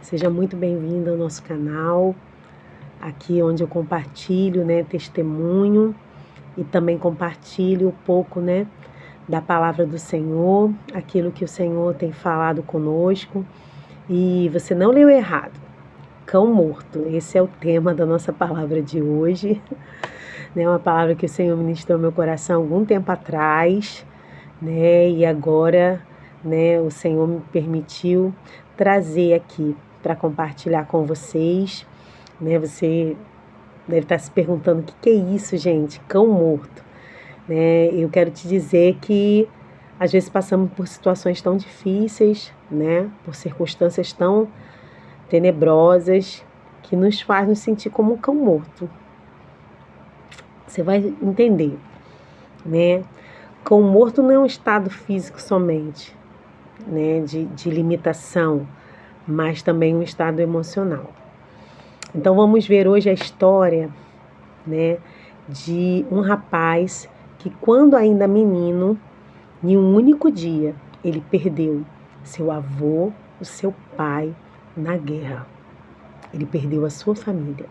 Seja muito bem-vindo ao nosso canal, aqui onde eu compartilho, testemunho e também compartilho um pouco, da palavra do Senhor, aquilo que o Senhor tem falado conosco. E você não leu errado, cão morto, esse é o tema da nossa palavra de hoje, uma palavra que o Senhor ministrou no meu coração algum tempo atrás, e agora, o Senhor me permitiu trazer aqui para compartilhar com vocês, Você deve estar se perguntando o que é isso, gente, cão morto, Eu quero te dizer que às vezes passamos por situações tão difíceis, por circunstâncias tão tenebrosas, que nos faz nos sentir como um cão morto. Você vai entender, Cão morto não é um estado físico somente, de limitação, mas também um estado emocional. Então vamos ver hoje a história, de um rapaz que, quando ainda menino, em um único dia, ele perdeu seu avô, o seu pai, na guerra. Ele perdeu a sua família,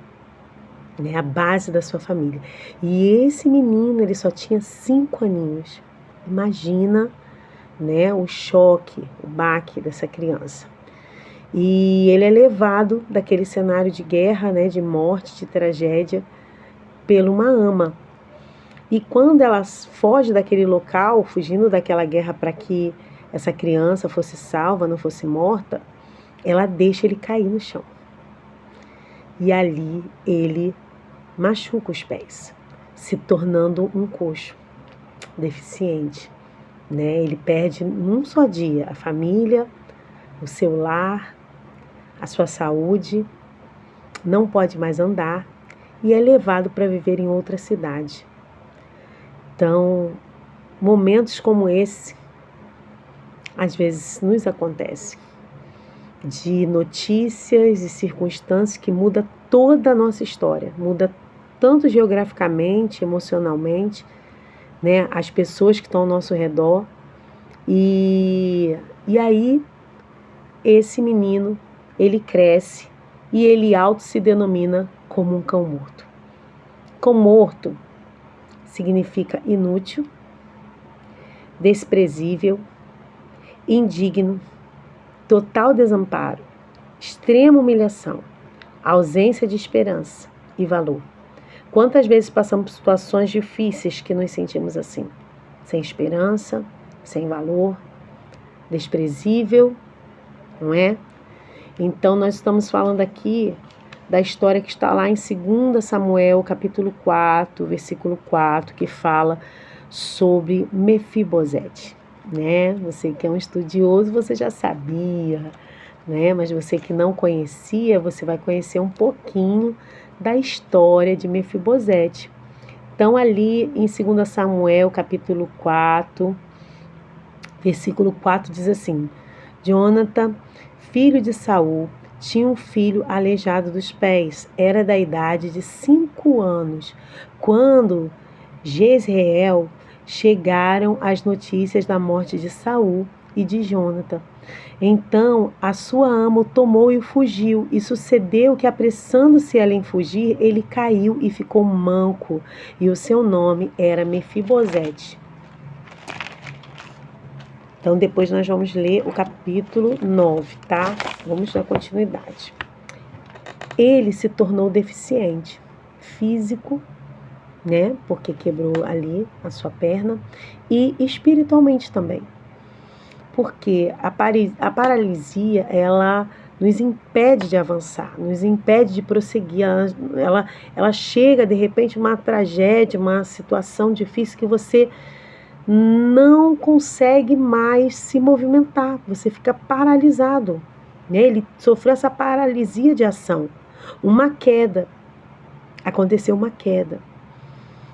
a base da sua família. E esse menino, ele só tinha 5 aninhos. Imagina, o choque, o baque dessa criança. E ele é levado daquele cenário de guerra, de morte, de tragédia, por uma ama. E quando ela foge daquele local, fugindo daquela guerra para que essa criança fosse salva, não fosse morta, ela deixa ele cair no chão. E ali ele machuca os pés, se tornando um coxo, deficiente. Ele perde num só dia a família, o seu lar, a sua saúde, não pode mais andar e é levado para viver em outra cidade. Então, momentos como esse, às vezes nos acontecem, de notícias e circunstâncias que mudam toda a nossa história, muda tanto geograficamente, emocionalmente, as pessoas que estão ao nosso redor. E aí, esse menino, ele cresce e ele se denomina como um cão morto. Cão morto significa inútil, desprezível, indigno, total desamparo, extrema humilhação, ausência de esperança e valor. Quantas vezes passamos por situações difíceis que nos sentimos assim, sem esperança, sem valor, desprezível, não é? Então nós estamos falando aqui da história que está lá em 2 Samuel, capítulo 4, versículo 4, que fala sobre Mefibosete, Você que é um estudioso, você já sabia, Mas você que não conhecia, você vai conhecer um pouquinho da história de Mefibosete. Então ali em 2 Samuel, capítulo 4, versículo 4 diz assim: Jonatã, filho de Saul, tinha um filho aleijado dos pés, era da idade de 5 anos, quando Jezreel chegaram as notícias da morte de Saul e de Jonatã. Então a sua ama o tomou e fugiu, e sucedeu que, apressando-se ela em fugir, ele caiu e ficou manco, e o seu nome era Mefibosete. Então depois nós vamos ler o capítulo 9, tá? Vamos dar continuidade. Ele se tornou deficiente físico, porque quebrou ali a sua perna, e espiritualmente também. Porque a paralisia, ela nos impede de avançar, nos impede de prosseguir. Ela chega, de repente, uma tragédia, uma situação difícil que você não consegue mais se movimentar, você fica paralisado. Ele sofreu essa paralisia de ação, uma queda, aconteceu uma queda.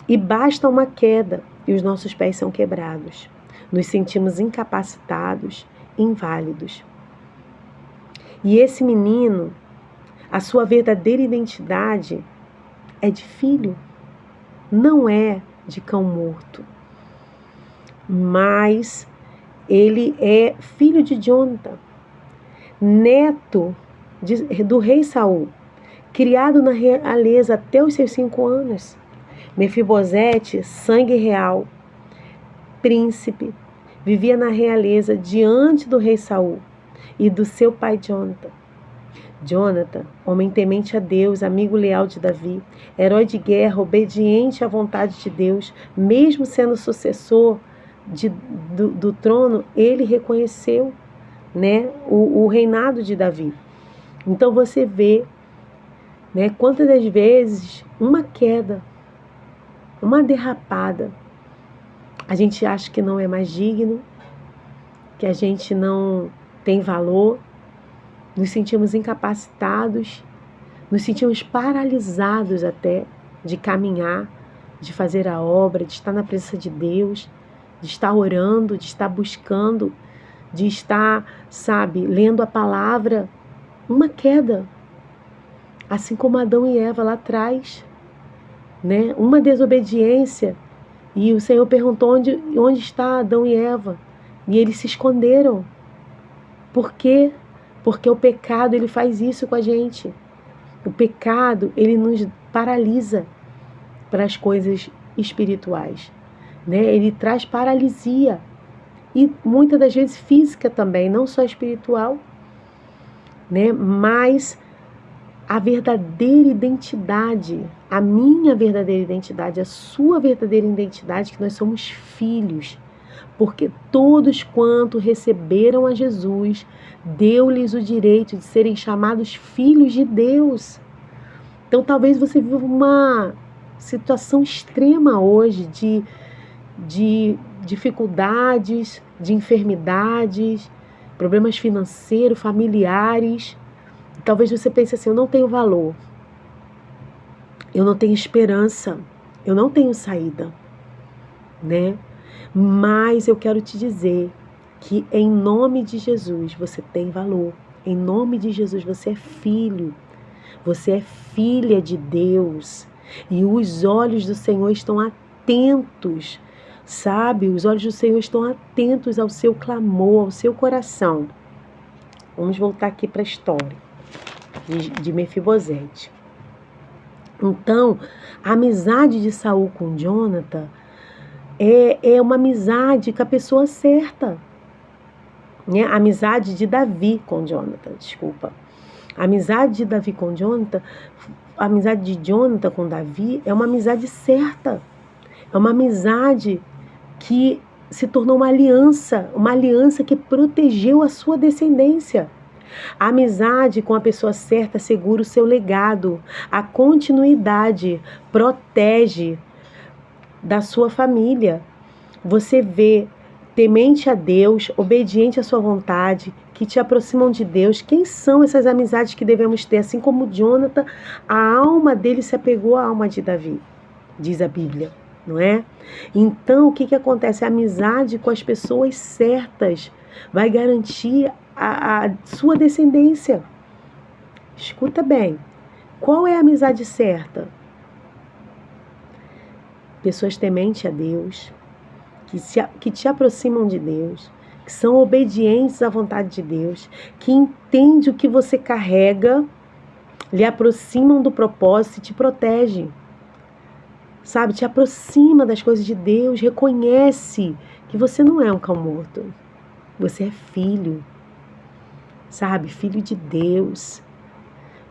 E basta uma queda e os nossos pés são quebrados. Nos sentimos incapacitados, inválidos. E esse menino, a sua verdadeira identidade é de filho, não é de cão morto. Mas ele é filho de Jonatã, neto do rei Saul, criado na realeza até os seus 5 anos. Mefibosete, sangue real, príncipe, vivia na realeza diante do rei Saul e do seu pai Jonatã. Jonatã, homem temente a Deus, amigo leal de Davi, herói de guerra, obediente à vontade de Deus, mesmo sendo sucessor do trono, ele reconheceu, né, o reinado de Davi. Então você vê, né, quantas das vezes uma queda, uma derrapada, a gente acha que não é mais digno, que a gente não tem valor, nos sentimos incapacitados, nos sentimos paralisados até de caminhar, de fazer a obra, de estar na presença de Deus, de estar orando, de estar buscando, de estar, sabe, lendo a palavra. Uma queda, assim como Adão e Eva lá atrás, né? Uma desobediência, e o Senhor perguntou onde está Adão e Eva, e eles se esconderam. Por quê? Porque o pecado, ele faz isso com a gente. O pecado, ele nos paralisa para as coisas espirituais, né? Ele traz paralisia, e muitas das vezes física também, não só espiritual, né? Mas a verdadeira identidade, a minha verdadeira identidade, a sua verdadeira identidade, que nós somos filhos, porque todos quanto receberam a Jesus, deu-lhes o direito de serem chamados filhos de Deus. Então talvez você viva uma situação extrema hoje de dificuldades, de enfermidades, problemas financeiros, familiares. Talvez você pense assim: eu não tenho valor, eu não tenho esperança, eu não tenho saída, né? Mas eu quero te dizer que em nome de Jesus você tem valor. Em nome de Jesus você é filho, você é filha de Deus. E os olhos do Senhor estão atentos, sabe? Os olhos do Senhor estão atentos ao seu clamor, ao seu coração. Vamos voltar aqui para a história de Mefibosete. Então, a amizade de Saul com Jonatã é uma amizade com a pessoa certa, né? A amizade de Davi com Jonatã, desculpa. A amizade de Davi com Jonatã, a amizade de Jonatã com Davi é uma amizade certa. É uma amizade que se tornou uma aliança que protegeu a sua descendência. A amizade com a pessoa certa segura o seu legado, a continuidade, protege da sua família. Você vê temente a Deus, obediente à sua vontade, que te aproximam de Deus. Quem são essas amizades que devemos ter? Assim como Jonatã, a alma dele se apegou à alma de Davi, diz a Bíblia, não é? Então, o que acontece? A amizade com as pessoas certas vai garantir a sua descendência. Escuta bem, qual é a amizade certa? Pessoas tementes a Deus, que te aproximam de Deus, que são obedientes à vontade de Deus, que entendem o que você carrega, lhe aproximam do propósito e te protegem. Sabe, te aproxima das coisas de Deus, reconhece que você não é um cão morto, você é filho, sabe, filho de Deus.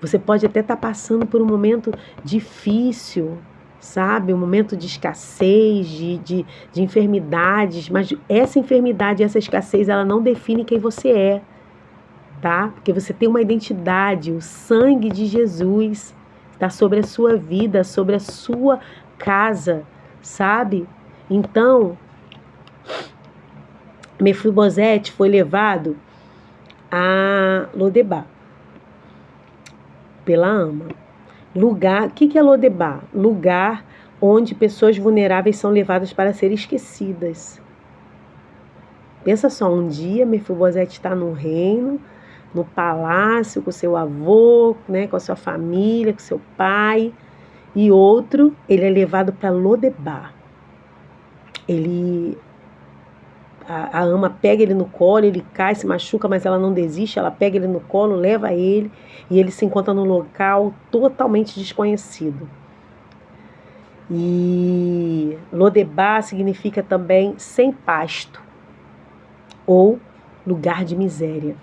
Você pode até estar passando por um momento difícil, sabe, um momento de escassez, de enfermidades, mas essa enfermidade, essa escassez, ela não define quem você é, tá? Porque você tem uma identidade, o sangue de Jesus está sobre a sua vida, sobre a sua casa, sabe? Então, Mefibosete foi levado a Lodebar pela ama. Lugar, o que é Lodebar? Lugar onde pessoas vulneráveis são levadas para serem esquecidas. Pensa só, um dia Mefibosete está no reino, no palácio, com seu avô, né, com a sua família, com seu pai, e outro, ele é levado para Lodebar. Ele A ama pega ele no colo, ele cai, se machuca, mas ela não desiste, ela pega ele no colo, leva ele, e ele se encontra num local totalmente desconhecido. E Lodebar significa também sem pasto, ou lugar de miséria,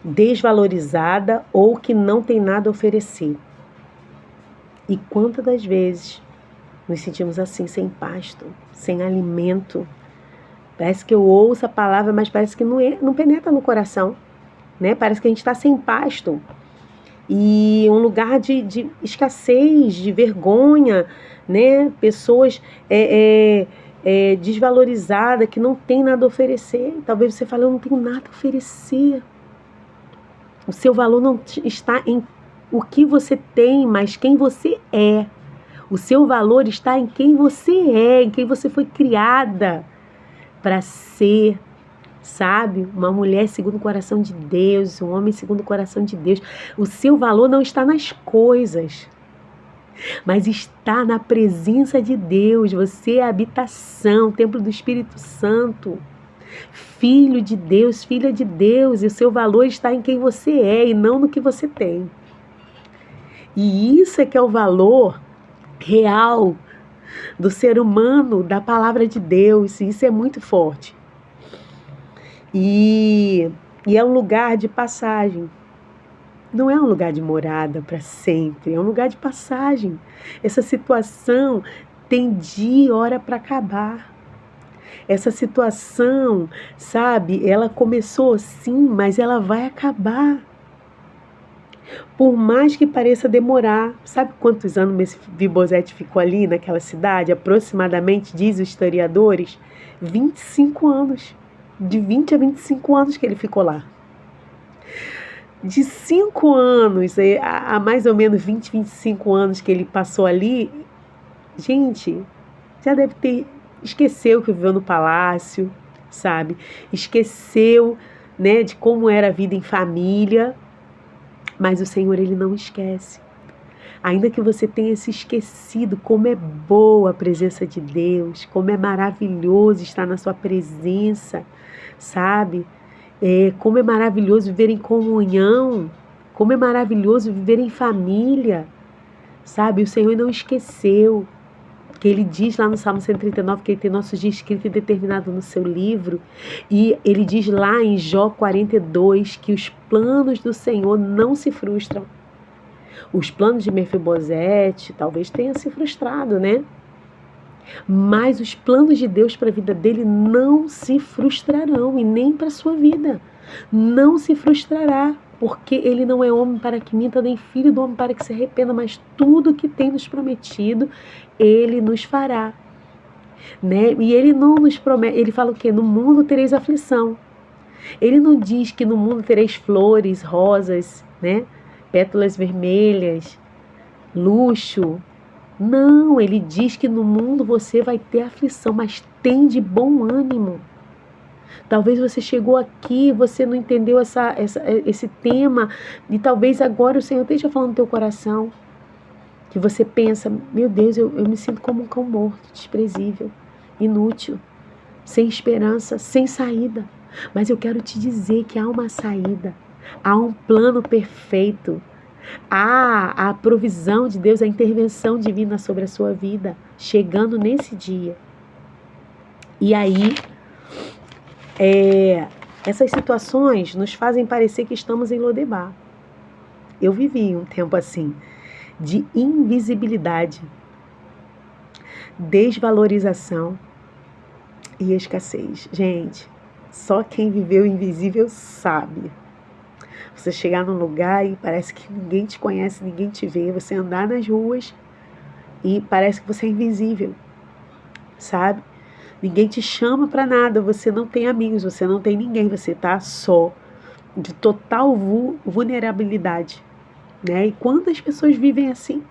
desvalorizada ou que não tem nada a oferecer. E quantas das vezes nos sentimos assim, sem pasto, sem alimento? Parece que eu ouço a palavra, mas parece que não penetra no coração, né? Parece que a gente está sem pasto. E um lugar de escassez, de vergonha, né? Pessoas desvalorizadas, que não tem nada a oferecer. Talvez você fale, eu não tenho nada a oferecer. O seu valor não está em o que você tem, mas quem você é. O seu valor está em quem você é, em quem você foi criada para ser, sabe? Uma mulher segundo o coração de Deus, um homem segundo o coração de Deus. O seu valor não está nas coisas, mas está na presença de Deus. Você é a habitação, templo do Espírito Santo. Filho de Deus, filha de Deus, e o seu valor está em quem você é e não no que você tem. E isso é que é o valor real do ser humano, da palavra de Deus. Isso é muito forte. E é um lugar de passagem. Não é um lugar de morada para sempre, é um lugar de passagem. Essa situação tem dia e hora para acabar. Essa situação, sabe, ela começou sim, mas ela vai acabar. Por mais que pareça demorar. Sabe quantos anos Mefibosete ficou ali naquela cidade? Aproximadamente, diz os historiadores, 25 anos. De 20 a 25 anos que ele ficou lá. De 5 anos a mais ou menos 20, 25 anos que ele passou ali, gente, já deve ter... Esqueceu que viveu no palácio, sabe? Esqueceu, né, de como era a vida em família. Mas o Senhor, Ele não esquece. Ainda que você tenha se esquecido, como é boa a presença de Deus, como é maravilhoso estar na sua presença, sabe? Como é maravilhoso viver em comunhão, como é maravilhoso viver em família, sabe? O Senhor não esqueceu. Que Ele diz lá no Salmo 139 que Ele tem nossos dias escritos e determinado no seu livro. E Ele diz lá em Jó 42 que os planos do Senhor não se frustram. Os planos de Mefibosete talvez tenham se frustrado, né? Mas os planos de Deus para a vida dele não se frustrarão, e nem para a sua vida. Não se frustrará, porque ele não é homem para que minta, nem filho do homem para que se arrependa, mas tudo que tem nos prometido, Ele nos fará. Né? E Ele não nos promete, Ele fala o quê? No mundo tereis aflição. Ele não diz que no mundo tereis flores, rosas, né? Pétalas vermelhas, luxo. Não, Ele diz que no mundo você vai ter aflição, mas tem de bom ânimo. Talvez você chegou aqui, você não entendeu esse tema, e talvez agora o Senhor esteja falando no teu coração, que você pensa, meu Deus, eu me sinto como um cão morto, desprezível, inútil, sem esperança, sem saída. Mas eu quero te dizer que há uma saída, há um plano perfeito, há a provisão de Deus, a intervenção divina sobre a sua vida, chegando nesse dia. E aí, essas situações nos fazem parecer que estamos em Lodebar. Eu vivi um tempo assim, de invisibilidade, desvalorização e escassez. Gente, só quem viveu invisível sabe. Você chegar num lugar e parece que ninguém te conhece, ninguém te vê. Você andar nas ruas e parece que você é invisível, sabe? Ninguém te chama para nada, você não tem amigos, você não tem ninguém, você está só, de total vulnerabilidade, né? E quantas pessoas vivem assim?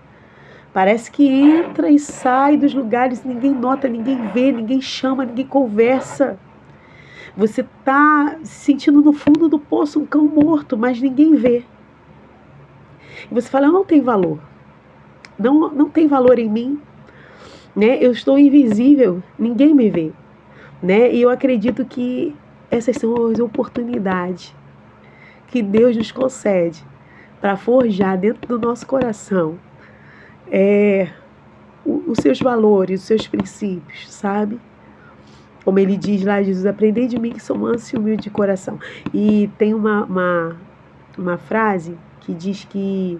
Parece que entra e sai dos lugares, ninguém nota, ninguém vê, ninguém chama, ninguém conversa. Você está se sentindo no fundo do poço, um cão morto, mas ninguém vê. E você fala, eu não tenho valor. Não tem valor em mim. Né? Eu estou invisível, ninguém me vê. né? E eu acredito que essas são as oportunidades que Deus nos concede para forjar dentro do nosso coração os seus valores, os seus princípios, sabe? Como ele diz lá, Jesus, aprendei de mim que sou manso e humilde de coração. E tem uma frase que diz que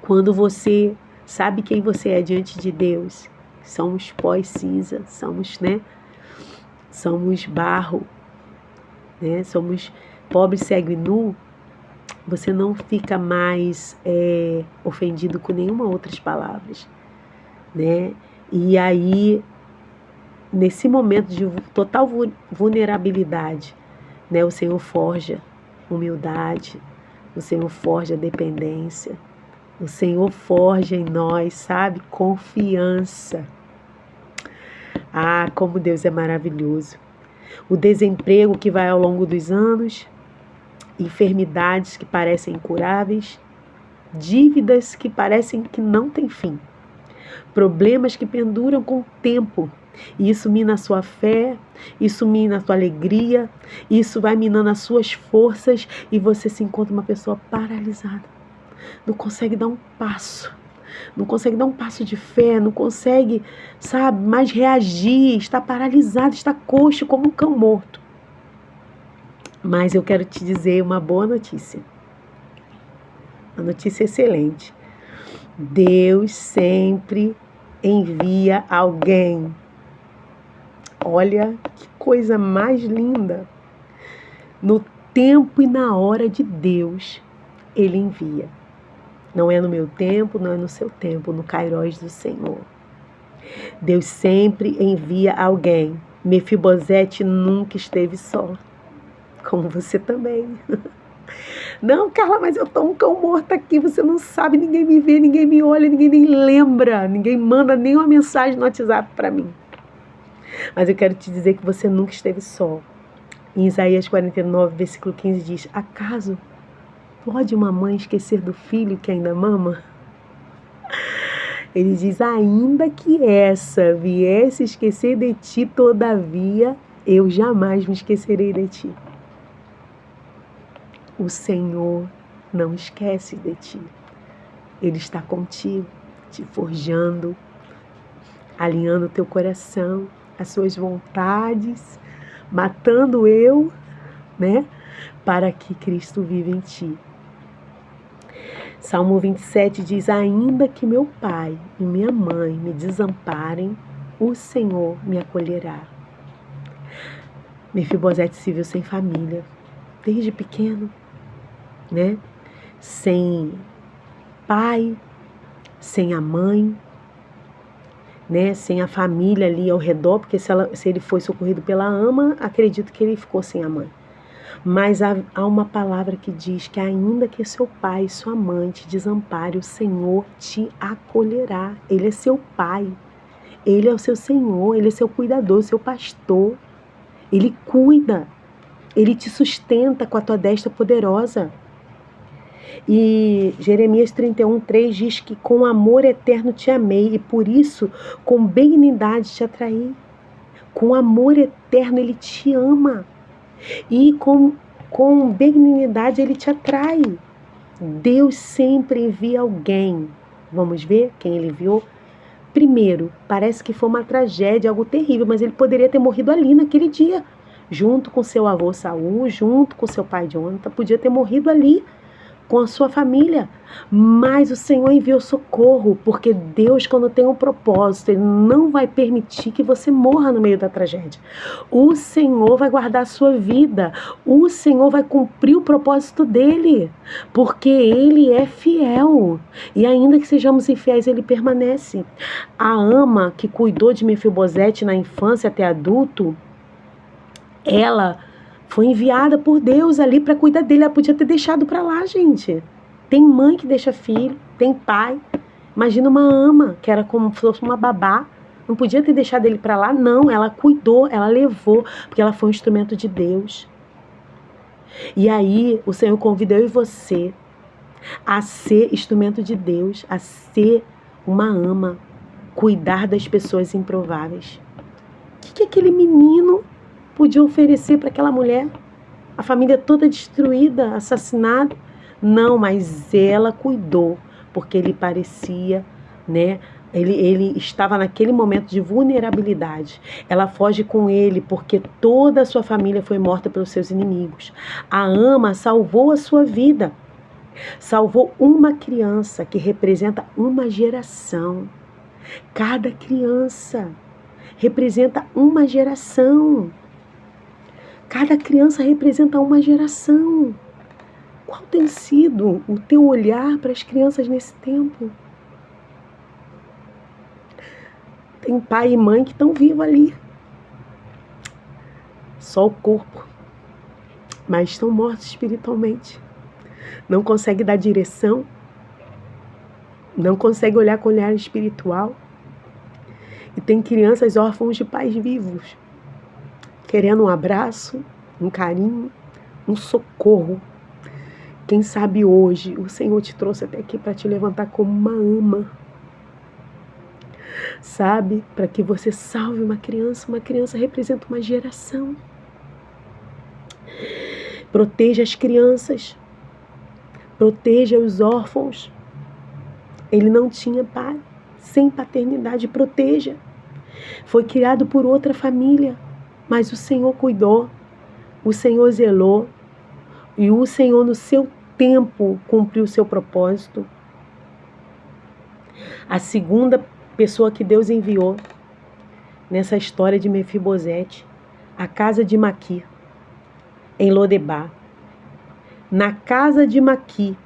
quando você sabe quem você é diante de Deus, somos pó e cinza, somos, né? Somos barro, né? Somos pobre, cego e nu, você não fica mais ofendido com nenhuma outras palavras, né? E aí, nesse momento de total vulnerabilidade, né, o Senhor forja humildade, o Senhor forja dependência, o Senhor forja em nós, sabe, confiança. Ah, como Deus é maravilhoso. O desemprego que vai ao longo dos anos, enfermidades que parecem incuráveis, dívidas que parecem que não têm fim, problemas que penduram com o tempo. E isso mina a sua fé, isso mina a sua alegria, isso vai minando as suas forças e você se encontra uma pessoa paralisada. Não consegue dar um passo. Não consegue dar um passo de fé, não consegue, sabe, mais reagir, está paralisado, está coxo como um cão morto. Mas eu quero te dizer uma boa notícia. Uma notícia excelente. Deus sempre envia alguém. Olha que coisa mais linda. No tempo e na hora de Deus, Ele envia. Não é no meu tempo, não é no seu tempo, no Kairos do Senhor. Deus sempre envia alguém. Mefibosete nunca esteve só. Como você também. Não, Carla, mas eu tô um cão morto aqui, você não sabe, ninguém me vê, ninguém me olha, ninguém nem lembra, ninguém manda nenhuma mensagem no WhatsApp para mim. Mas eu quero te dizer que você nunca esteve só. Em Isaías 49, versículo 15 diz: acaso pode uma mãe esquecer do filho que ainda mama? Ele diz: ainda que essa viesse esquecer de ti, todavia eu jamais me esquecerei de ti. O Senhor não esquece de ti. Ele está contigo, te forjando, alinhando o teu coração, as suas vontades, matando eu, né? Para que Cristo viva em ti. Salmo 27 diz: ainda que meu pai e minha mãe me desamparem, o Senhor me acolherá. Mefibosete se viu sem família, desde pequeno, né? Sem pai, sem a mãe, né? Sem a família ali ao redor, porque se ele foi socorrido pela ama, acredito que ele ficou sem a mãe. Mas há uma palavra que diz que ainda que seu pai e sua mãe te desampare, o Senhor te acolherá. Ele é seu pai, ele é o seu Senhor, ele é seu cuidador, seu pastor. Ele cuida, ele te sustenta com a tua destra poderosa. E Jeremias 31:3 diz que com amor eterno te amei e por isso com benignidade te atraí. Com amor eterno ele te ama e com benignidade ele te atrai. Deus sempre envia alguém. Vamos ver quem ele enviou? Primeiro, parece que foi uma tragédia, algo terrível, mas ele poderia ter morrido ali naquele dia, junto com seu avô Saul, junto com seu pai Jonathan, podia ter morrido ali com a sua família, mas o Senhor enviou socorro, porque Deus, quando tem um propósito, Ele não vai permitir que você morra no meio da tragédia. O Senhor vai guardar a sua vida, o Senhor vai cumprir o propósito dEle, porque Ele é fiel, e ainda que sejamos infiéis, Ele permanece. A ama que cuidou de Mefibosete na infância até adulto, ela foi enviada por Deus ali para cuidar dele. Ela podia ter deixado para lá, gente. Tem mãe que deixa filho, tem pai. Imagina uma ama, que era como se fosse uma babá. Não podia ter deixado ele para lá, não. Ela cuidou, ela levou, porque ela foi um instrumento de Deus. E aí, o Senhor convida eu e você a ser instrumento de Deus, a ser uma ama, cuidar das pessoas improváveis. O que aquele menino podia oferecer para aquela mulher? A família toda destruída, assassinada? Não, mas ela cuidou, porque ele parecia, né? Ele estava naquele momento de vulnerabilidade. Ela foge com ele porque toda a sua família foi morta pelos seus inimigos. A ama salvou a sua vida. Salvou uma criança que representa uma geração. Cada criança representa uma geração. Cada criança representa uma geração. Qual tem sido o teu olhar para as crianças nesse tempo? Tem pai e mãe que estão vivos ali. Só o corpo. Mas estão mortos espiritualmente. Não consegue dar direção. Não consegue olhar com olhar espiritual. E tem crianças órfãos de pais vivos, querendo um abraço, um carinho, um socorro. Quem sabe hoje o Senhor te trouxe até aqui para te levantar como uma ama. Sabe? Para que você salve uma criança. Uma criança representa uma geração. Proteja as crianças. Proteja os órfãos. Ele não tinha pai. Sem paternidade, proteja. Foi criado por outra família, mas o Senhor cuidou. O Senhor zelou. E o Senhor, no seu tempo, cumpriu o seu propósito. A segunda pessoa que Deus enviou nessa história de Mefibosete, a casa de Maqui, em Lodebar. Na casa de Maqui,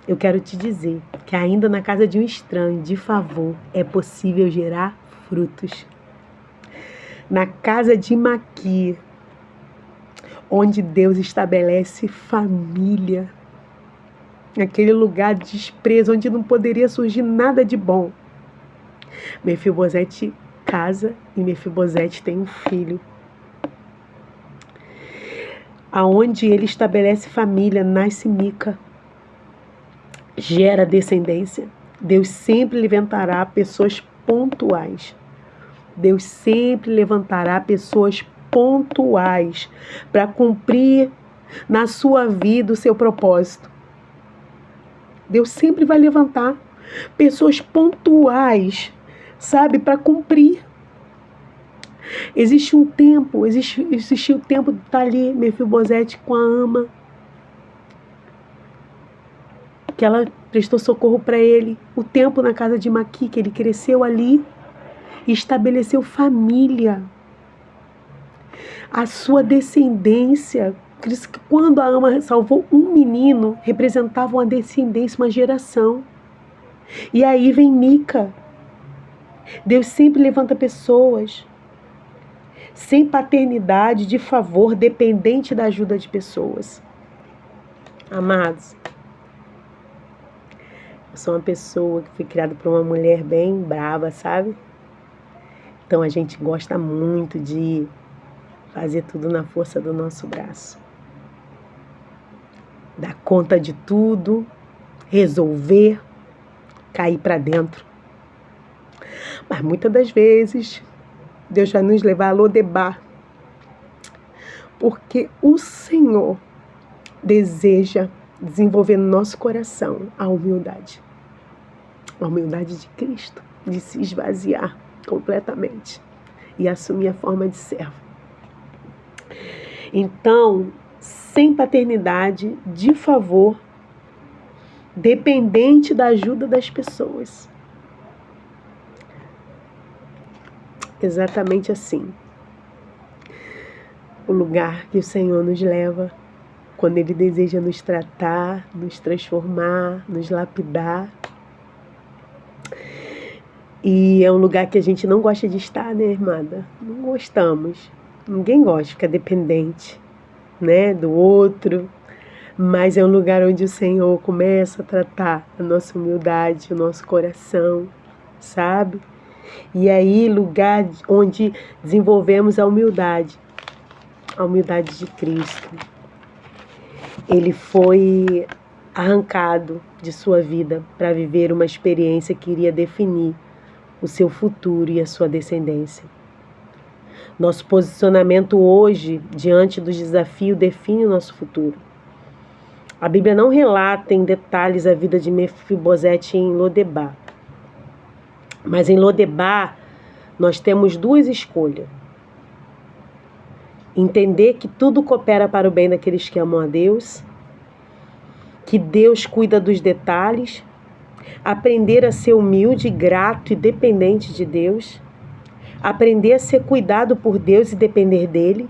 eu quero te dizer que ainda na casa de um estranho, de favor, é possível gerar frutos. Na casa de Maqui, onde Deus estabelece família, naquele lugar de desprezo, onde não poderia surgir nada de bom. Mefibosete casa e Mefibosete tem um filho. Aonde ele estabelece família, nasce Mica. Gera descendência. Deus sempre levantará pessoas pontuais. Deus sempre levantará pessoas pontuais para cumprir na sua vida o seu propósito. Deus sempre vai levantar pessoas pontuais, sabe, para cumprir. Existe um tempo, existiu o tempo de estar ali, Mefibosete com a ama, que ela prestou socorro para ele. O tempo na casa de Maqui, que ele cresceu ali e estabeleceu família. A sua descendência, por isso que quando a ama salvou um menino, representava uma descendência, uma geração. E aí vem Mica. Deus sempre levanta pessoas sem paternidade, de favor, dependente da ajuda de pessoas. Amados, eu sou uma pessoa que foi criada por uma mulher bem brava, sabe? Então a gente gosta muito de fazer tudo na força do nosso braço. Dar conta de tudo, resolver, cair para dentro. Mas muitas das vezes, Deus vai nos levar a Lodebar, porque o Senhor deseja desenvolver no nosso coração a humildade de Cristo, de se esvaziar completamente e assumir a forma de servo. Então, sem paternidade, de favor, dependente da ajuda das pessoas. Exatamente assim. O lugar que o Senhor nos leva quando Ele deseja nos tratar, nos transformar, nos lapidar. E é um lugar que a gente não gosta de estar, né, irmã? Não gostamos. Ninguém gosta de ficar dependente, né, do outro. Mas é um lugar onde o Senhor começa a tratar a nossa humildade, o nosso coração, sabe? E aí, lugar onde desenvolvemos a humildade de Cristo. Ele foi arrancado de sua vida para viver uma experiência que iria definir o seu futuro e a sua descendência. Nosso posicionamento hoje, diante dos desafios, define o nosso futuro. A Bíblia não relata em detalhes a vida de Mefibosete em Lodebar. Mas em Lodebar, nós temos duas escolhas. Entender que tudo coopera para o bem daqueles que amam a Deus, que Deus cuida dos detalhes, aprender a ser humilde, grato e dependente de Deus, aprender a ser cuidado por Deus e depender dele,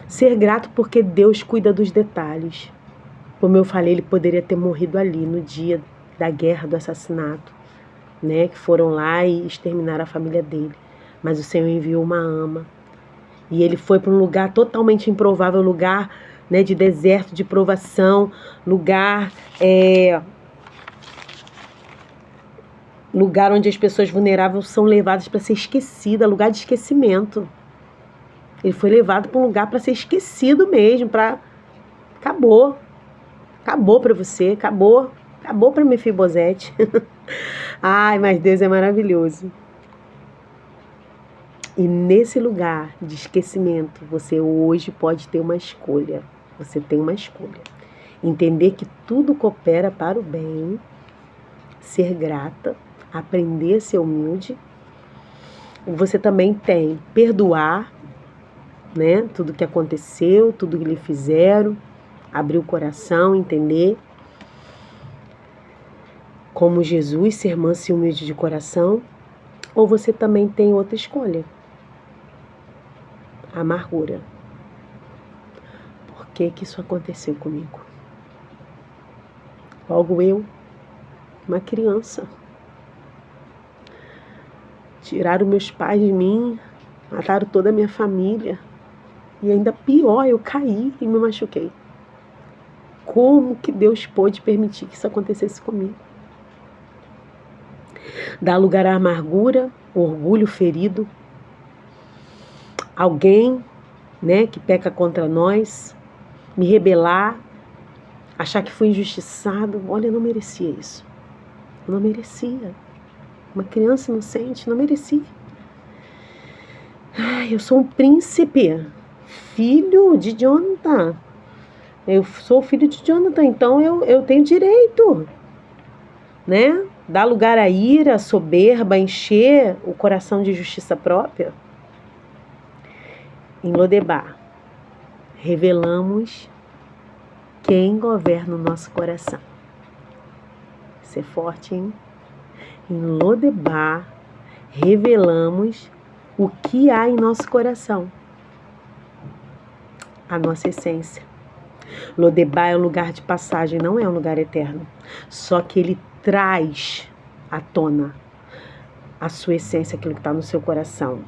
ser grato porque Deus cuida dos detalhes. Como eu falei, ele poderia ter morrido ali no dia da guerra, do assassinato, né? Que foram lá e exterminaram a família dele. Mas o Senhor enviou uma ama. E ele foi para um lugar totalmente improvável, lugar, né, de deserto, de provação, lugar onde as pessoas vulneráveis são levadas para ser esquecidas, lugar de esquecimento. Ele foi levado para um lugar para ser esquecido mesmo, acabou para você, acabou para Mefibosete. Ai, mas Deus é maravilhoso. E nesse lugar de esquecimento, você hoje pode ter uma escolha. Você tem uma escolha. Entender que tudo coopera para o bem, ser grata, aprender a ser humilde. Você também tem perdoar, né? Tudo que aconteceu, tudo que lhe fizeram, abrir o coração, entender. Como Jesus, ser manso e humilde de coração. Ou você também tem outra escolha. Amargura. Por que isso aconteceu comigo? Logo eu, uma criança. Tiraram meus pais de mim, mataram toda a minha família. E ainda pior, eu caí e me machuquei. Como que Deus pôde permitir que isso acontecesse comigo? Dá lugar à amargura, orgulho ferido. Alguém, né, que peca contra nós, me rebelar, achar que fui injustiçado. Olha, eu não merecia isso. Eu não merecia. Uma criança inocente, não merecia. Ai, eu sou um príncipe, filho de Jonathan. Eu sou filho de Jonathan, então eu tenho direito, né? Dar lugar à ira, à soberba, encher o coração de justiça própria. Em Lodebar, revelamos quem governa o nosso coração. Isso é forte, hein? Em Lodebar, revelamos o que há em nosso coração. A nossa essência. Lodebar é um lugar de passagem, não é um lugar eterno. Só que ele traz à tona a sua essência, aquilo que está no seu coração.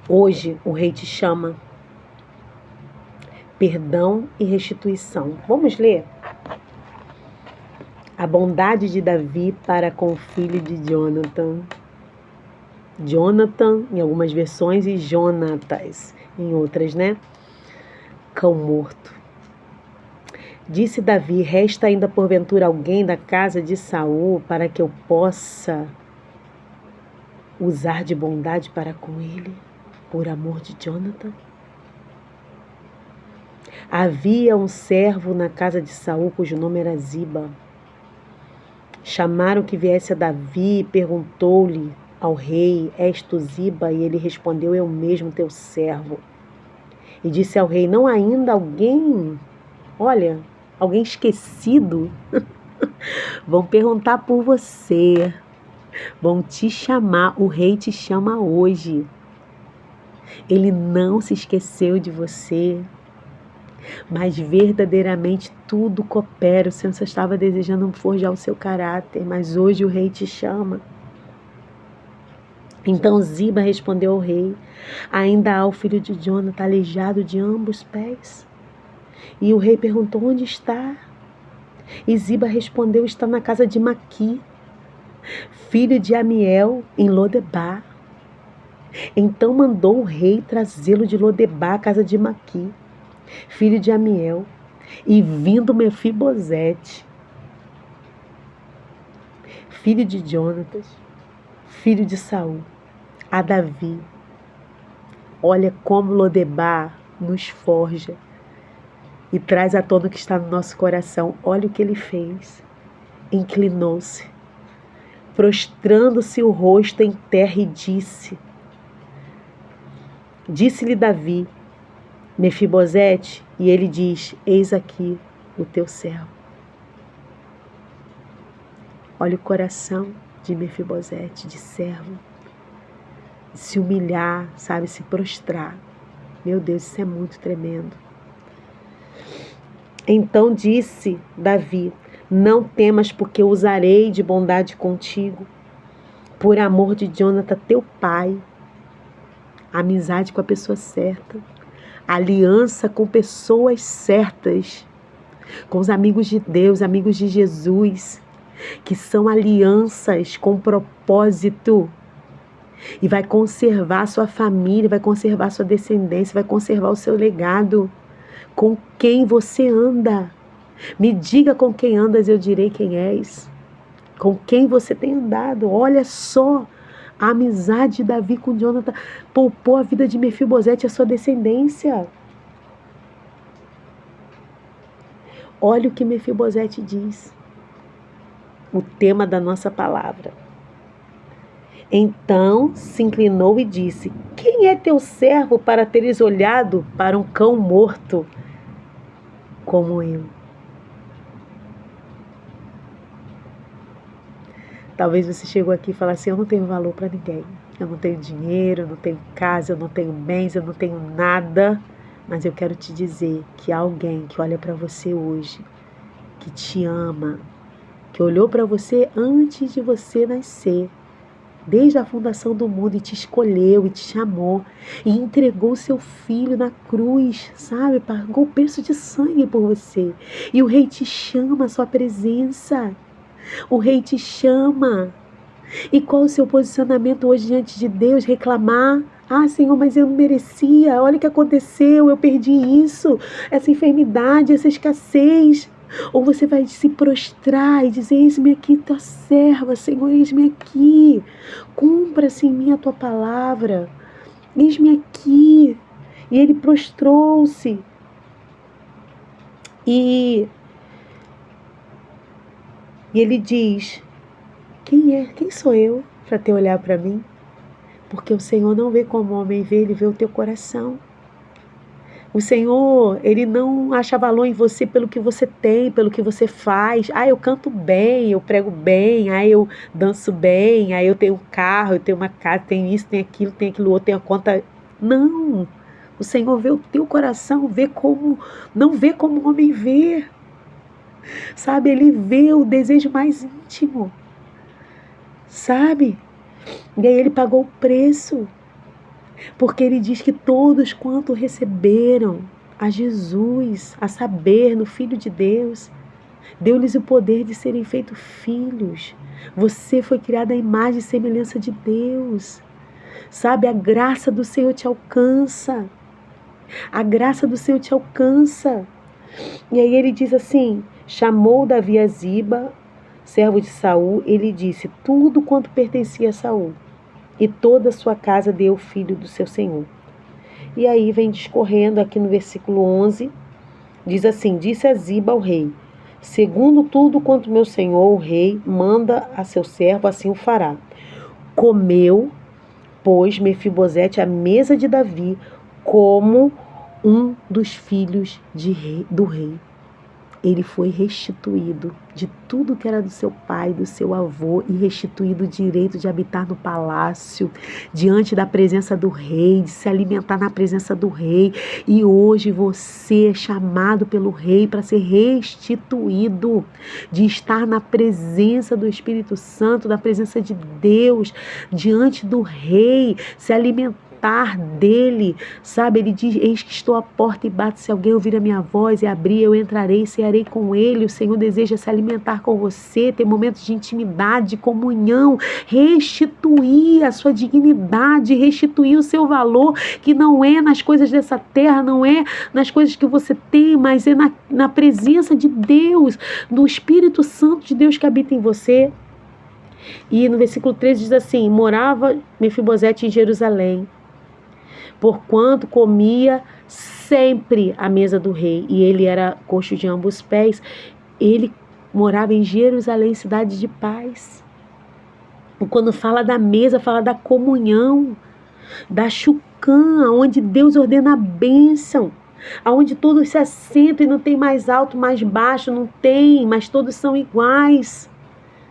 Hoje o rei te chama. Perdão e restituição. Vamos ler? A bondade de Davi para com o filho de Jonathan. Jonathan em algumas versões e Jonatas em outras, né? Cão morto. Disse Davi: resta ainda porventura alguém da casa de Saul para que eu possa usar de bondade para com ele, por amor de Jonathan? Havia um servo na casa de Saul cujo nome era Ziba. Chamaram que viesse a Davi e perguntou-lhe ao rei: és tu Ziba? E ele respondeu: eu mesmo, teu servo. E disse ao rei: não há ainda alguém, olha, alguém esquecido? Vão perguntar por você, vão te chamar, o rei te chama hoje. Ele não se esqueceu de você, mas verdadeiramente tudo coopera. O Senhor só estava desejando forjar o seu caráter, mas hoje o rei te chama. Então Ziba respondeu ao rei: ainda há o filho de Jonathan aleijado de ambos os pés. E o rei perguntou: onde está? E Ziba respondeu: está na casa de Maqui, filho de Amiel, em Lodebar. Então mandou o rei trazê-lo de Lodebar, a casa de Maqui, filho de Amiel, e vindo Mefibosete, filho de Jonatas, filho de Saul, a Davi. Olha como Lodebar nos forja e traz à tona o que está no nosso coração. Olha o que ele fez. Inclinou-se, prostrando-se o rosto em terra e disse-lhe Davi, Mefibosete, e ele diz, eis aqui o teu servo. Olha o coração de Mefibosete, de servo, se humilhar, sabe, se prostrar. Meu Deus, isso é muito tremendo. Então disse Davi, não temas, porque usarei de bondade contigo, por amor de Jônatas, teu pai. Amizade com a pessoa certa, aliança com pessoas certas, com os amigos de Deus, amigos de Jesus, que são alianças com propósito e vai conservar a sua família, vai conservar a sua descendência, vai conservar o seu legado. Com quem você anda? Me diga com quem andas, eu direi quem és. Com quem você tem andado? Olha só, a amizade de Davi com Jônatas poupou a vida de Mefibosete e a sua descendência. Olha o que Mefibosete diz. O tema da nossa palavra. Então se inclinou e disse, quem é teu servo para teres olhado para um cão morto como eu? Talvez você chegou aqui e falou assim, eu não tenho valor para ninguém. Eu não tenho dinheiro, eu não tenho casa, eu não tenho bens, eu não tenho nada. Mas eu quero te dizer que há alguém que olha para você hoje, que te ama, que olhou para você antes de você nascer, desde a fundação do mundo, e te escolheu, e te chamou, e entregou seu filho na cruz, sabe? Pagou o preço de sangue por você. E o Rei te chama à sua presença. O Rei te chama. E qual o seu posicionamento hoje diante de Deus? Reclamar? Ah, Senhor, mas eu não merecia. Olha o que aconteceu. Eu perdi isso, essa enfermidade, essa escassez. Ou você vai se prostrar e dizer, eis-me aqui, tua serva, Senhor, eis-me aqui. Cumpra-se em mim a tua palavra. Eis-me aqui. E ele prostrou-se. E ele diz, quem sou eu para ter olhar para mim? Porque o Senhor não vê como o homem vê, ele vê o teu coração. O Senhor, ele não acha valor em você pelo que você tem, pelo que você faz. Ah, eu canto bem, eu prego bem, ah, eu danço bem, ah, eu tenho um carro, eu tenho uma casa, tenho isso, tenho aquilo outro, tenho a conta. Não, o Senhor vê o teu coração, não vê como o homem vê. Sabe, ele vê o desejo mais íntimo, sabe? E aí ele pagou o preço, porque ele diz que todos quanto receberam a Jesus, a saber, no Filho de Deus, deu-lhes o poder de serem feitos filhos. Você foi criado à imagem e semelhança de Deus, sabe? A graça do Senhor te alcança, a graça do Senhor te alcança. E aí ele diz assim, chamou Davi a Ziba, servo de Saul, ele disse, tudo quanto pertencia a Saul, e toda a sua casa deu o filho do seu senhor. E aí vem discorrendo aqui no versículo 11, diz assim, disse a Ziba ao rei, segundo tudo quanto meu senhor, o rei, manda a seu servo, assim o fará. Comeu, pois, Mefibosete à mesa de Davi, como um dos filhos do rei. Ele foi restituído de tudo que era do seu pai, do seu avô, e restituído o direito de habitar no palácio, diante da presença do rei, de se alimentar na presença do rei. E hoje você é chamado pelo rei para ser restituído, de estar na presença do Espírito Santo, na presença de Deus, diante do rei, se alimentar dele, sabe? Ele diz, eis que estou à porta e bato, se alguém ouvir a minha voz e abrir, eu entrarei e cearei com ele. O Senhor deseja se alimentar com você, ter momentos de intimidade, de comunhão, restituir a sua dignidade, restituir o seu valor, que não é nas coisas dessa terra, não é nas coisas que você tem, mas é na presença de Deus, do Espírito Santo de Deus que habita em você. E no versículo 13 diz assim: morava Mefibosete em Jerusalém, porquanto comia sempre à mesa do rei, e ele era coxo de ambos os pés. Ele morava em Jerusalém, cidade de paz. E quando fala da mesa, fala da comunhão, da chucã, onde Deus ordena a bênção, aonde todos se assentam e não tem mais alto, mais baixo, não tem, mas todos são iguais,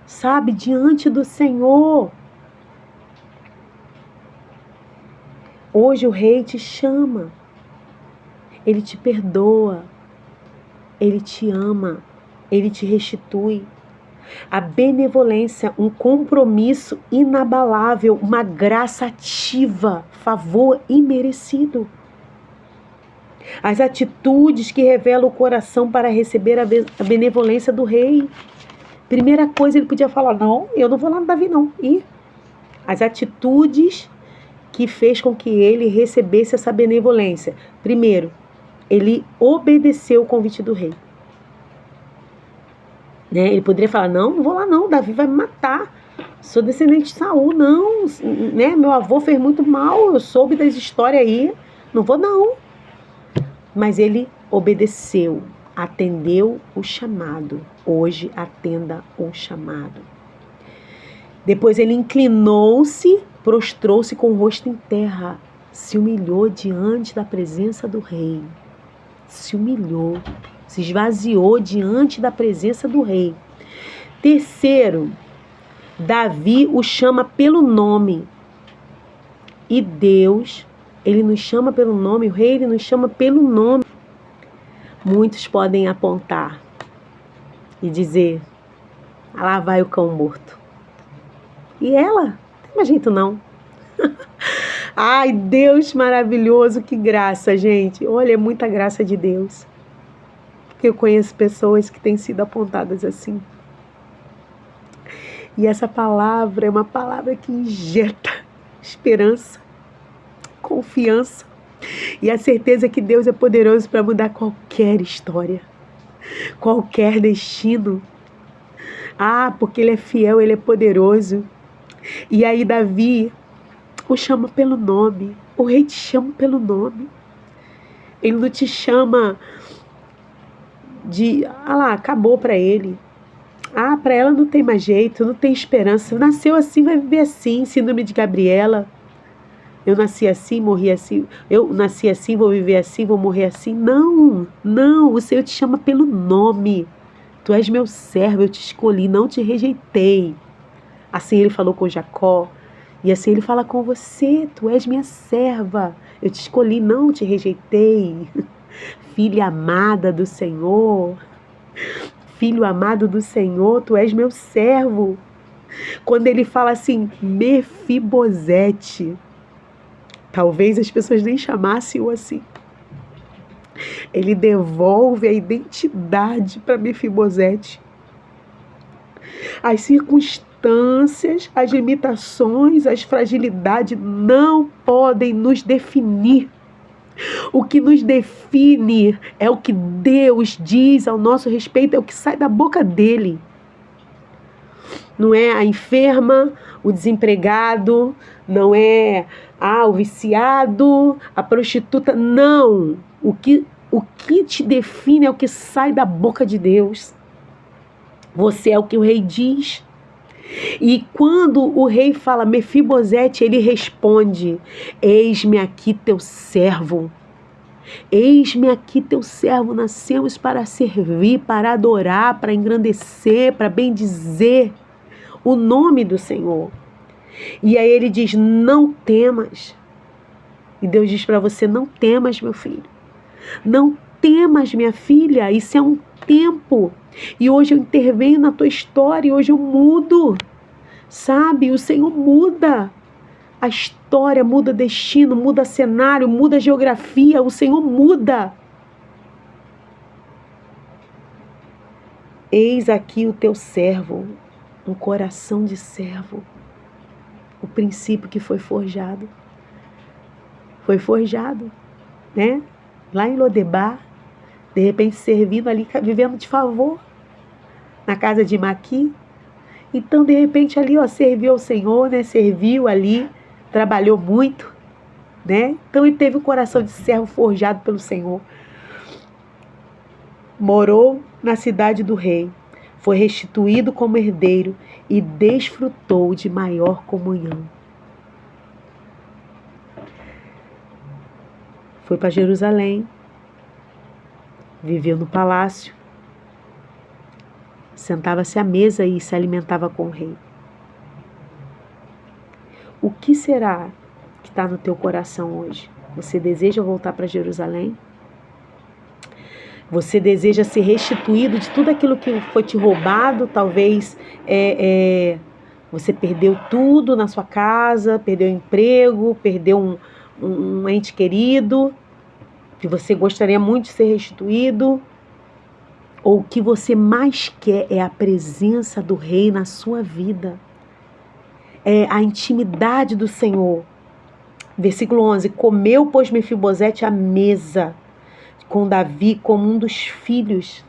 sabe, diante do Senhor. Hoje o rei te chama, ele te perdoa, ele te ama, ele te restitui. A benevolência, um compromisso inabalável, uma graça ativa, favor imerecido. As atitudes que revelam o coração para receber a benevolência do rei. Primeira coisa, ele podia falar: não, eu não vou lá no Davi não. E as atitudes que fez com que ele recebesse essa benevolência. Primeiro, ele obedeceu o convite do rei. Né? Ele poderia falar: não vou lá não, Davi vai me matar, sou descendente de Saul, não, né? Meu avô fez muito mal, eu soube das histórias aí, não vou não. Mas ele obedeceu, atendeu o chamado. Hoje atenda o chamado. Depois ele inclinou-se, prostrou-se com o rosto em terra, se humilhou diante da presença do rei, se humilhou, se esvaziou diante da presença do rei. Terceiro, Davi o chama pelo nome. E Deus, ele nos chama pelo nome, o rei, ele nos chama pelo nome. Muitos podem apontar e dizer: ah, lá vai o cão morto. E ela? Não tem mais jeito não. Ai, Deus maravilhoso, que graça, gente. Olha, é muita graça de Deus. Porque eu conheço pessoas que têm sido apontadas assim. E essa palavra é uma palavra que injeta esperança, confiança e a certeza que Deus é poderoso para mudar qualquer história, qualquer destino. Ah, porque Ele é fiel, Ele é poderoso. E aí Davi o chama pelo nome. O rei te chama pelo nome. Ele não te chama de, acabou para ele. Para ela não tem mais jeito, não tem esperança. Nasceu assim, vai viver assim. Síndrome de Gabriela. Eu nasci assim, morri assim. Eu nasci assim, vou viver assim, vou morrer assim. Não, não. O Senhor te chama pelo nome. Tu és meu servo, eu te escolhi, não te rejeitei. Assim Ele falou com Jacó. E assim Ele fala com você. Tu és minha serva. Eu te escolhi, não te rejeitei. Filha amada do Senhor. Filho amado do Senhor, tu és meu servo. Quando Ele fala assim, Mefibosete, talvez as pessoas nem chamassem-o assim. Ele devolve a identidade para Mefibosete. As circunstâncias, as limitações, as fragilidades não podem nos definir. O que nos define é o que Deus diz ao nosso respeito, é o que sai da boca dele. Não é a enferma, o desempregado, não é o viciado, a prostituta, não. O que te define é o que sai da boca de Deus. Você é o que o rei diz. E quando o rei fala Mefibosete, ele responde: eis-me aqui teu servo. Eis-me aqui teu servo, nascemos para servir, para adorar, para engrandecer, para bendizer o nome do Senhor. E aí ele diz: não temas. E Deus diz para você: não temas, meu filho. Não temas, minha filha. Isso é um tempo. E hoje eu intervenho na tua história, e hoje eu mudo. Sabe, o Senhor muda a história, muda destino, muda cenário, muda geografia. O Senhor muda. Eis aqui o teu servo, um coração de servo. O princípio que foi forjado. Foi forjado, né? Lá em Lodebar, de repente servindo ali, vivendo de favor, na casa de Maqui. Então, de repente, ali, ó, serviu ao Senhor, né? Serviu ali, trabalhou muito, né? Então, ele teve o coração de servo forjado pelo Senhor. Morou na cidade do rei, foi restituído como herdeiro e desfrutou de maior comunhão. Foi para Jerusalém, viveu no palácio, sentava-se à mesa e se alimentava com o rei. O que será que está no teu coração hoje? Você deseja voltar para Jerusalém? Você deseja ser restituído de tudo aquilo que foi te roubado? Talvez você perdeu tudo na sua casa, perdeu o emprego, perdeu um ente querido, que você gostaria muito de ser restituído. Ou o que você mais quer é a presença do rei na sua vida. É a intimidade do Senhor. Versículo 11. Comeu, pois, Mefibosete à mesa com Davi como um dos filhos.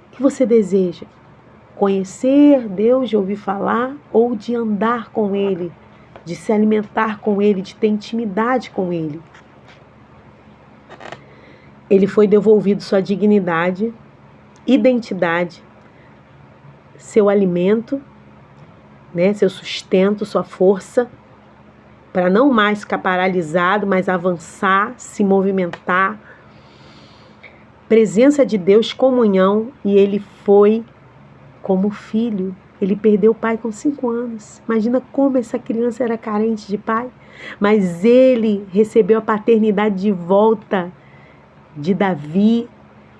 O que você deseja? Conhecer Deus, de ouvir falar, ou de andar com Ele, de se alimentar com Ele, de ter intimidade com Ele? Ele foi devolvido sua dignidade, identidade, seu alimento, né, seu sustento, sua força, para não mais ficar paralisado, mas avançar, se movimentar. Presença de Deus, comunhão, e ele foi como filho. Ele perdeu o pai com 5 anos. Imagina como essa criança era carente de pai. Mas ele recebeu a paternidade de volta de Davi.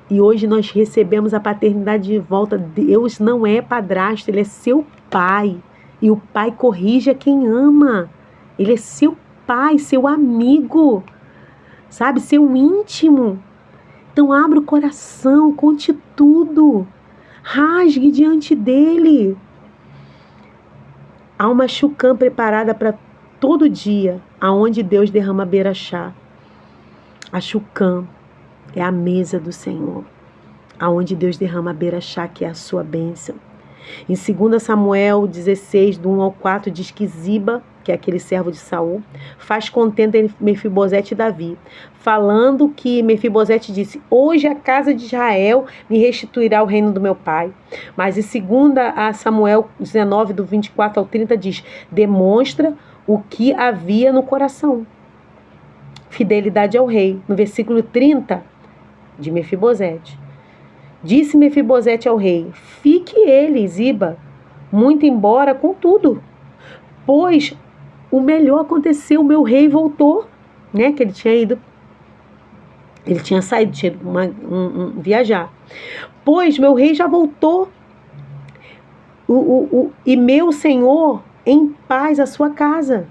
E hoje nós recebemos a paternidade de volta. Deus não é padrasto, ele é seu pai. E o pai corrige a quem ama. Ele é seu pai, seu amigo, sabe? Seu íntimo. Então abra o coração, conte tudo. Rasgue diante dele. Há uma chucã preparada para todo dia, aonde Deus derrama berachá. A chucã é a mesa do Senhor, aonde Deus derrama berachá, que é a sua bênção. Em 2 Samuel 16, do 1 ao 4, diz que Ziba, que é aquele servo de Saul, faz contenda entre Mefibosete e Davi, falando que Mefibosete disse: hoje a casa de Israel me restituirá o reino do meu pai. Mas em 2 Samuel 19, do 24 ao 30, diz: demonstra o que havia no coração. Fidelidade ao rei. No versículo 30, de Mefibosete. Disse Mefibosete ao rei: fique ele, Ziba, muito embora, contudo, pois o melhor aconteceu, o meu rei voltou, né? Que ele tinha saído, tinha ido viajar. Pois meu rei já voltou, e meu senhor em paz à sua casa.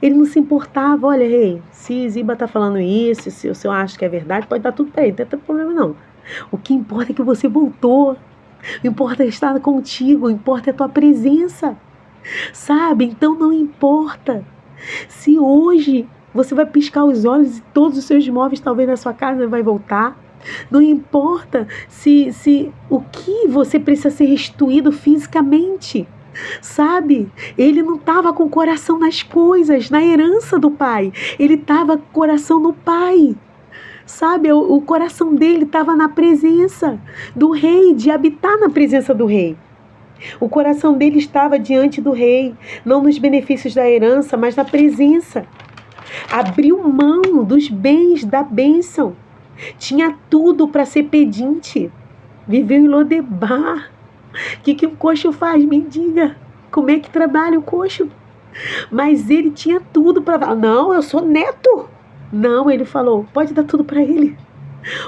Ele não se importava. Olha, rei, se Ziba está falando isso, se o senhor acha que é verdade, pode dar tudo para ele, não tem problema não. O que importa é que você voltou. O importa é estar contigo. O importa é a tua presença. Sabe? Então não importa se hoje você vai piscar os olhos e todos os seus móveis talvez na sua casa vai voltar. Não importa se o que você precisa ser restituído fisicamente. Sabe? Ele não estava com o coração nas coisas, na herança do pai. Ele estava com o coração no pai. Sabe, o coração dele estava na presença do rei, de habitar na presença do rei. O coração dele estava diante do rei, não nos benefícios da herança, mas na presença. Abriu mão dos bens da bênção. Tinha tudo para ser pedinte. Viveu em Lodebar. O que o coxo faz? Me diga. Como é que trabalha o coxo? Mas ele tinha tudo para... Não, eu sou neto. Não, ele falou, pode dar tudo para ele.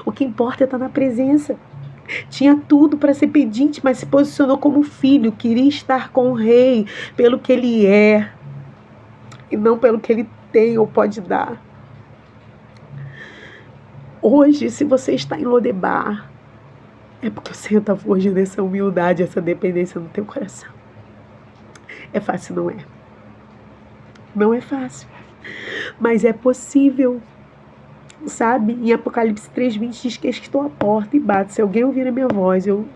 O que importa é estar na presença. Tinha tudo para ser pedinte, mas se posicionou como filho. Queria estar com o rei pelo que ele é e não pelo que ele tem ou pode dar. Hoje, se você está em Lodebar, é porque o Senhor está forjando essa humildade, essa dependência no teu coração. É fácil, não é? Não é fácil. Mas é possível, sabe? Em Apocalipse 3:20 diz que estou à porta e bato. Se alguém ouvir a minha voz, eu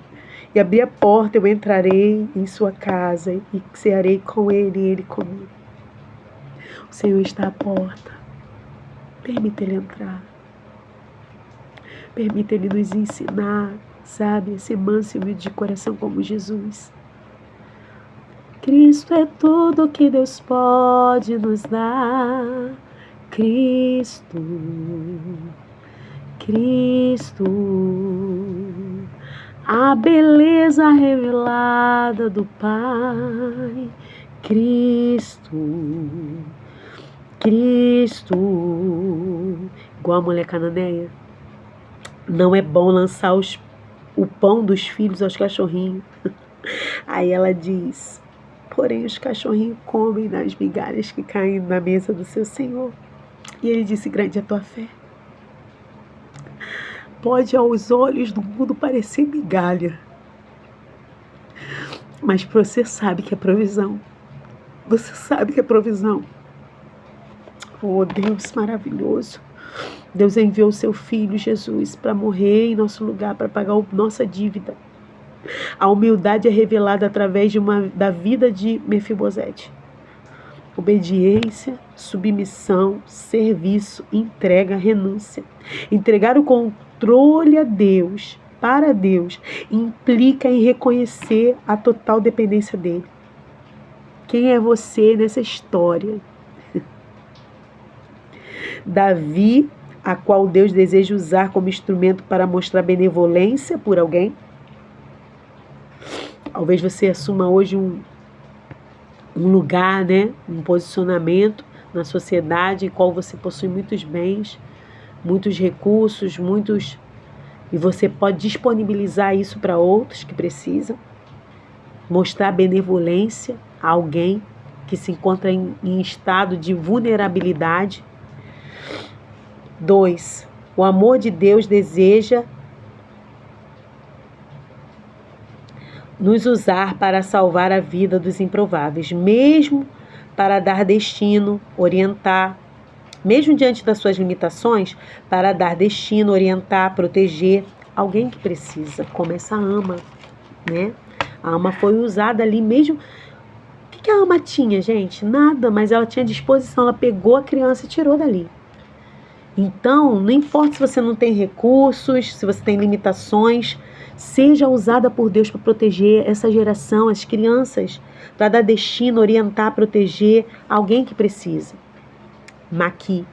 e abrir a porta, eu entrarei em sua casa e cearei com ele e ele comigo. O Senhor está à porta. Permita ele entrar. Permita ele nos ensinar, sabe, a ser manso e humilde de coração como Jesus. Cristo é tudo que Deus pode nos dar. Cristo, Cristo, a beleza revelada do Pai. Cristo, Cristo, igual a mulher cananeia. Não é bom lançar o pão dos filhos aos cachorrinhos. Aí ela diz, porém os cachorrinhos comem das migalhas que caem na mesa do seu Senhor. E ele disse, grande é a tua fé. Pode aos olhos do mundo parecer migalha, mas você sabe que é provisão. Você sabe que é provisão. Oh, Deus maravilhoso. Deus enviou o seu Filho, Jesus, para morrer em nosso lugar, para pagar a nossa dívida. A humildade é revelada através da vida de Mefibosete. Obediência, submissão, serviço, entrega, renúncia. Entregar o controle a Deus, para Deus, implica em reconhecer a total dependência dele. Quem é você nessa história? Davi, a qual Deus deseja usar como instrumento para mostrar benevolência por alguém. Talvez você assuma hoje um lugar, né? Um posicionamento na sociedade em qual você possui muitos bens, muitos recursos, e você pode disponibilizar isso para outros que precisam. Mostrar benevolência a alguém que se encontra em estado de vulnerabilidade. 2. O amor de Deus deseja nos usar para salvar a vida dos improváveis, mesmo para dar destino, orientar, mesmo diante das suas limitações, para dar destino, orientar, proteger alguém que precisa, como essa ama, né? A ama foi usada ali mesmo. O que a ama tinha, gente? Nada, mas ela tinha disposição, ela pegou a criança e tirou dali. Então, não importa se você não tem recursos, se você tem limitações, seja usada por Deus para proteger essa geração, as crianças, para dar destino, orientar, proteger alguém que precisa. Maqui.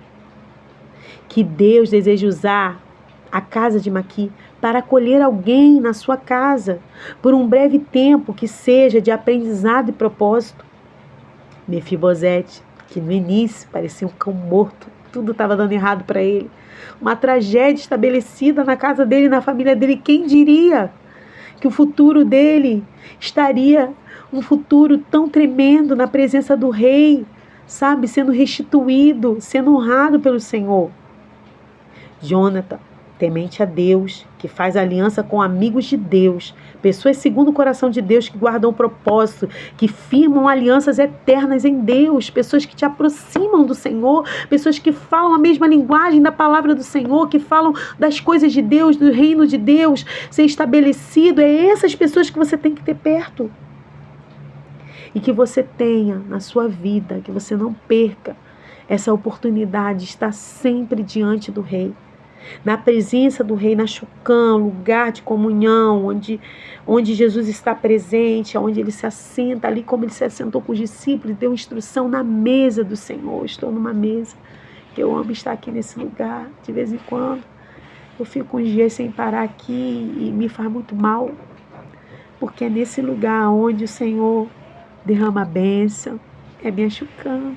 Que Deus deseja usar a casa de Maqui para acolher alguém na sua casa, por um breve tempo que seja de aprendizado e propósito. Mefibosete, que no início parecia um cão morto, tudo estava dando errado para ele. Uma tragédia estabelecida na casa dele, na família dele. Quem diria que o futuro dele estaria um futuro tão tremendo na presença do rei, sabe? Sendo restituído, sendo honrado pelo Senhor. Jonathan, temente a Deus, que faz aliança com amigos de Deus, pessoas segundo o coração de Deus, que guardam o propósito, que firmam alianças eternas em Deus, pessoas que te aproximam do Senhor, pessoas que falam a mesma linguagem da palavra do Senhor, que falam das coisas de Deus, do reino de Deus ser estabelecido. É essas pessoas que você tem que ter perto. E que você tenha na sua vida, que você não perca essa oportunidade de estar sempre diante do Rei. Na presença do Rei, na Chucã, lugar de comunhão, onde Jesus está presente, onde ele se assenta, ali como ele se assentou com os discípulos, deu instrução na mesa do Senhor. Estou numa mesa, que eu amo estar aqui nesse lugar, de vez em quando. Eu fico uns dias sem parar aqui e me faz muito mal, porque é nesse lugar onde o Senhor derrama a bênção, é minha Chucã.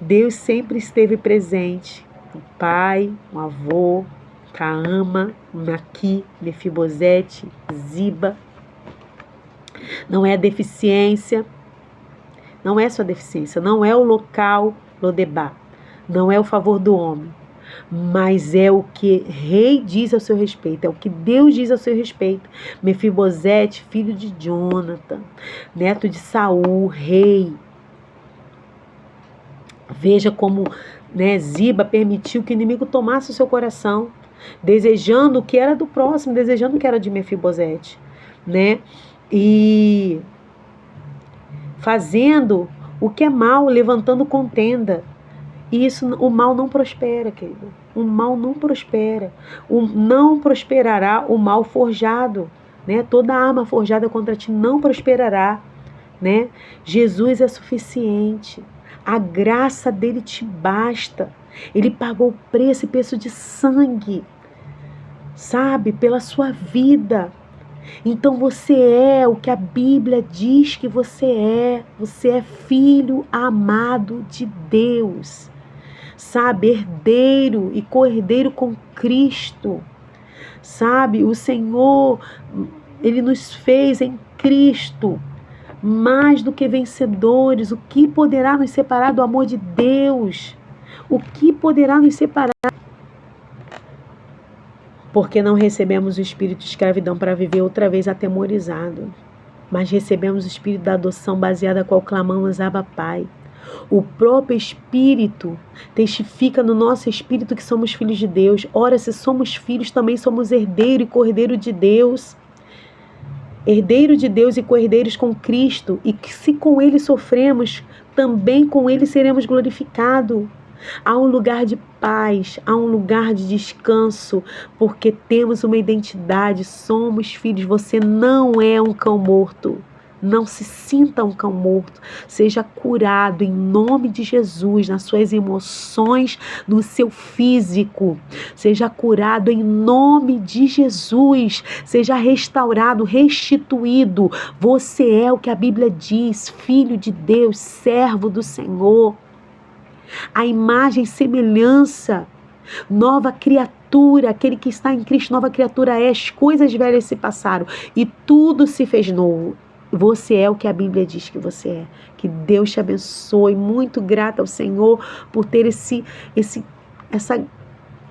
Deus sempre esteve presente. Um pai, um avô, Caama, Maqui, Mefibosete, Ziba. Não é a deficiência, não é só deficiência, não é o local, Lodebá, não é o favor do homem, mas é o que rei diz ao seu respeito, é o que Deus diz ao seu respeito. Mefibosete, filho de Jonathan, neto de Saul, rei. Veja como, Ziba permitiu que o inimigo tomasse o seu coração. desejando o que era do próximo, desejando o que era de Mefibosete, né? E fazendo o que é mal, levantando contenda. E isso, o mal não prospera, querido. O mal não prospera. Não prosperará o mal forjado, né? Toda arma forjada contra ti não prosperará, né? Jesus é suficiente. A graça dele te basta. Ele pagou o preço de sangue, sabe? Pela sua vida. Então você é o que a Bíblia diz que você é. Você é filho amado de Deus, sabe? Herdeiro e co-herdeiro com Cristo, sabe? O Senhor, Ele nos fez em Cristo mais do que vencedores. O que poderá nos separar do amor de Deus? O que poderá nos separar? Porque não recebemos o espírito de escravidão para viver outra vez atemorizado, mas recebemos o espírito da adoção baseada a qual clamamos Abba Pai. O próprio Espírito testifica no nosso espírito que somos filhos de Deus. Ora, se somos filhos, também somos herdeiro e co-herdeiro de Deus. Herdeiro de Deus e co-herdeiros com Cristo. E que se com Ele sofremos, também com Ele seremos glorificados. Há um lugar de paz, há um lugar de descanso, porque temos uma identidade, somos filhos. Você não é um cão morto. Não se sinta um cão morto. Seja curado em nome de Jesus, nas suas emoções, no seu físico. Seja curado em nome de Jesus. Seja restaurado, restituído. Você é o que a Bíblia diz, filho de Deus, servo do Senhor. A imagem e semelhança, nova criatura, aquele que está em Cristo, nova criatura é. As coisas velhas se passaram e tudo se fez novo. Você é o que a Bíblia diz que você é. Que Deus te abençoe. Muito grata ao Senhor por ter essa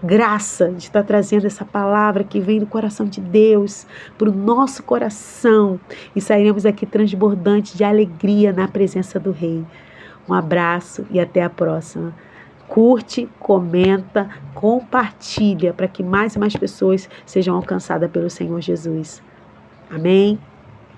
graça de estar trazendo essa palavra que vem do coração de Deus para o nosso coração. E sairemos aqui transbordantes de alegria na presença do Rei. Um abraço e até a próxima. Curte, comenta, compartilha para que mais e mais pessoas sejam alcançadas pelo Senhor Jesus. Amém?